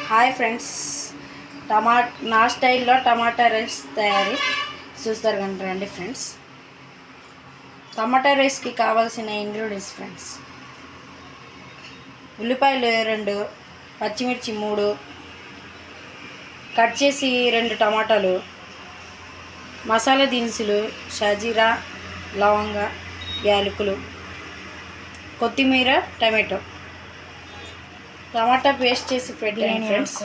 Hi friends, నా స్టైల్లో టమాటా rice తయారీ చూస్తారు కానీ రండి ఫ్రెండ్స్. టమాటా రైస్కి కావాల్సిన ఇంగ్రీడియంట్స్ ఫ్రెండ్స్: ఉల్లిపాయలు 2, పచ్చిమిర్చి 3, కట్ చేసి 2 టమాటాలు, మసాలా దినుసులు షాజీరా, లవంగ, యాలకులు, కొత్తిమీర, టమాటో, టమాటా పేస్ట్ చేసి పెట్టండి ఫ్రెండ్స్.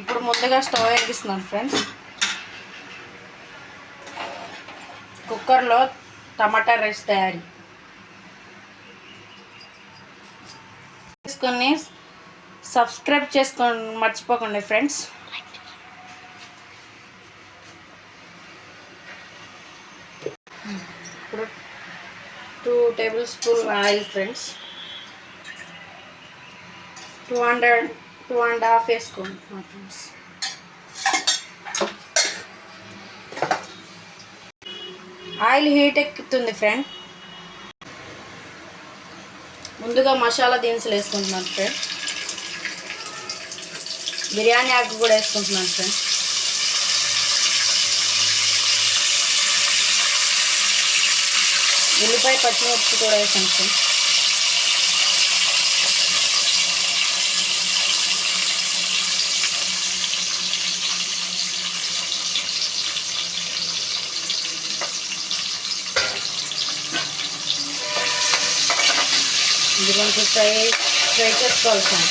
ఇప్పుడు ముందుగా స్టవ్ వెలిగిస్తున్నాను ఫ్రెండ్స్. కుక్కర్లో టమాటా రైస్ తయారీ చేసుకొని సబ్స్క్రైబ్ చేసుకొని మర్చిపోకండి ఫ్రెండ్స్. ఇప్పుడు 2 టేబుల్ స్పూన్ ఆయిల్ ఫ్రెండ్స్. 2.5 వేసుకుంటున్నాం ఫ్రెండ్స్. ఆయిల్ హీట్ ఎక్కుతుంది ఫ్రెండ్. ముందుగా మసాలా దినుసులు వేసుకుంటున్నాను ఫ్రెండ్. బిర్యానీ ఆకు కూడా వేసుకుంటున్నాను ఫ్రెండ్. ఉల్లిపాయ పచ్చిమిర్చి కూడా వేసాను ఫ్రెండ్. ఇది కొంచెం ఫ్రై చేసుకోవాలి ఫ్రెండ్.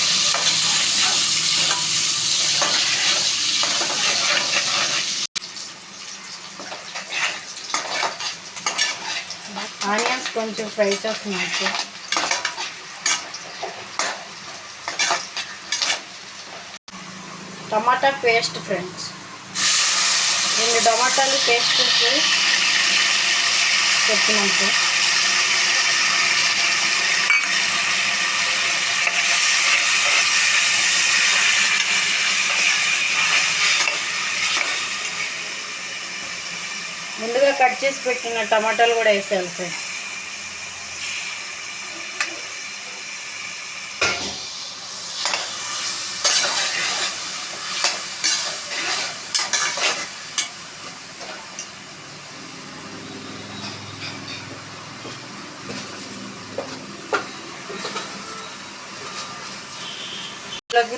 ఆనియన్స్ కొంచెం ఫ్రై చేస్తున్నాను. టమాటా పేస్ట్ ఫ్రెండ్స్. 2 టమాటాలు పేస్ట్ చేసి పెట్టుకున్నాం ఫ్రెండ్స్. ముందుగా కట్ చేసి పెట్టిన టమాటాలు కూడా వేసేయాలి ఫ్రెండ్స్.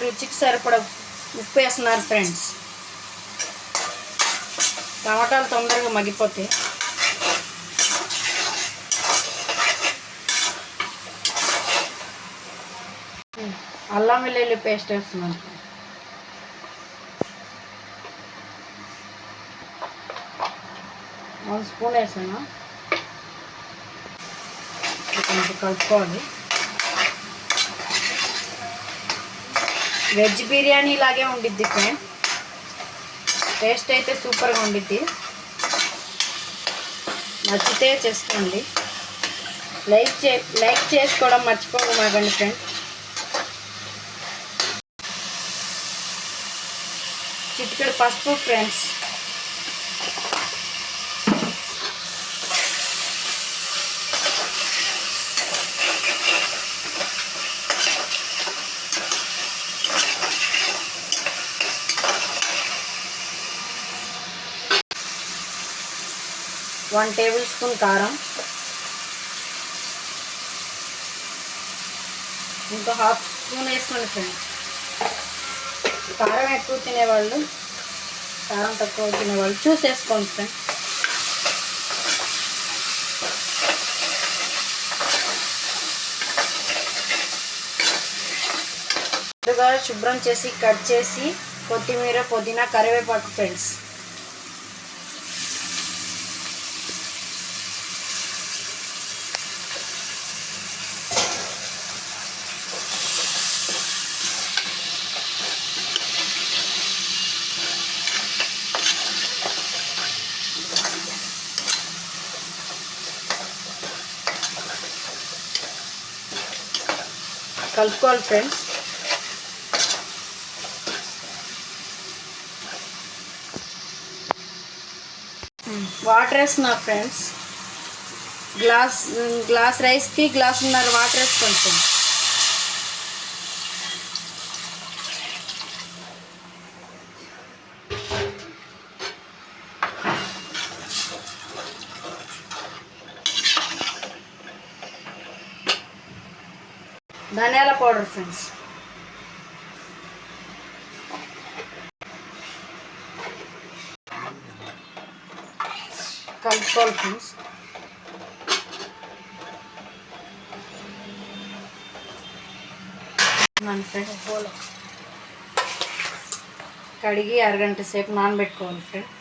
రుచికి సరిపడ ఉప్పు వేస్తున్నారు ఫ్రెండ్స్. టమాటాలు తొందరగా మగ్గిపోతాయి. అల్లం వెల్లుల్లి పేస్ట్ వేస్తున్నాను. 1 స్పూన్ వేసాను. కొంచెం కలుపుకోవాలి. వెజ్ బిర్యానీ లాగే ఉండిద్ది ఫ్రెండ్. టేస్ట్ అయితే సూపర్గా ఉండిద్ది. నచ్చితే చేసుకోండి. లైక్ చేసుకోవడం మర్చిపోమాకండి ఫ్రెండ్. చిటికెడు పసుపు ఫ్రెండ్స్. వన్ టేబుల్ స్పూన్ కారం. ఇంకా 1/2 స్పూన్ వేసుకోండి ఫ్రెండ్స్. కారం ఎక్కువ తినేవాళ్ళు, కారం తక్కువ తినేవాళ్ళు చూసి వేసుకోండి ఫ్రెండ్. ముందుగా శుభ్రం చేసి కట్ చేసి కొత్తిమీర, పుదీనా, కరివేపాకు ఫ్రెండ్స్. కలుపుకోవాలి ఫ్రెండ్స్. వాటర్ వేస్తున్నా ఫ్రెండ్స్. గ్లాస్ రైస్కి గ్లాసున్నర వాటర్ వేసుకోండి ఫ్రెండ్స్. ధనియాల పౌడర్ ఫ్రెండ్స్, కలుపుకోవాలి ఫ్రెండ్స్. కడిగి అరగంట సేపు నానబెట్టుకోవాలి ఫ్రెండ్.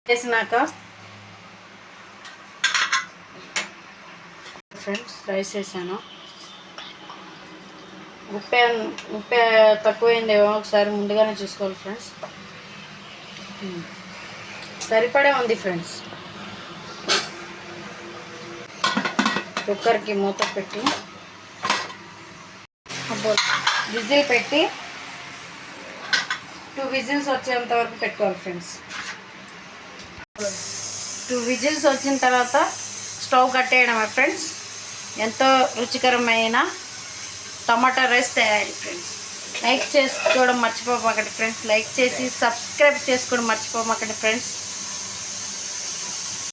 వేసినాక ఫ్రెండ్స్ రైస్ వేసాను. ఉప్పు తక్కువైందేమో ఒకసారి ముందుగానే చూసుకోవాలి ఫ్రెండ్స్. సరిపడే ఉంది ఫ్రెండ్స్. కుక్కర్కి మూత పెట్టి విజిల్ పెట్టి 2 విజిల్స్ వచ్చేంత వరకు పెట్టుకోవాలి ఫ్రెండ్స్. 2 విజిల్స్ వచ్చిన తర్వాత స్టవ్ కట్టేయడమే ఫ్రెండ్స్. ఎంతో రుచికరమైన టమాటా రైస్ తయారీ ఫ్రెండ్స్. లైక్ చేసుకోవడం మర్చిపోమాకండి ఫ్రెండ్స్. లైక్ చేసి సబ్స్క్రైబ్ చేసుకోవడం మర్చిపోమాకండి ఫ్రెండ్స్.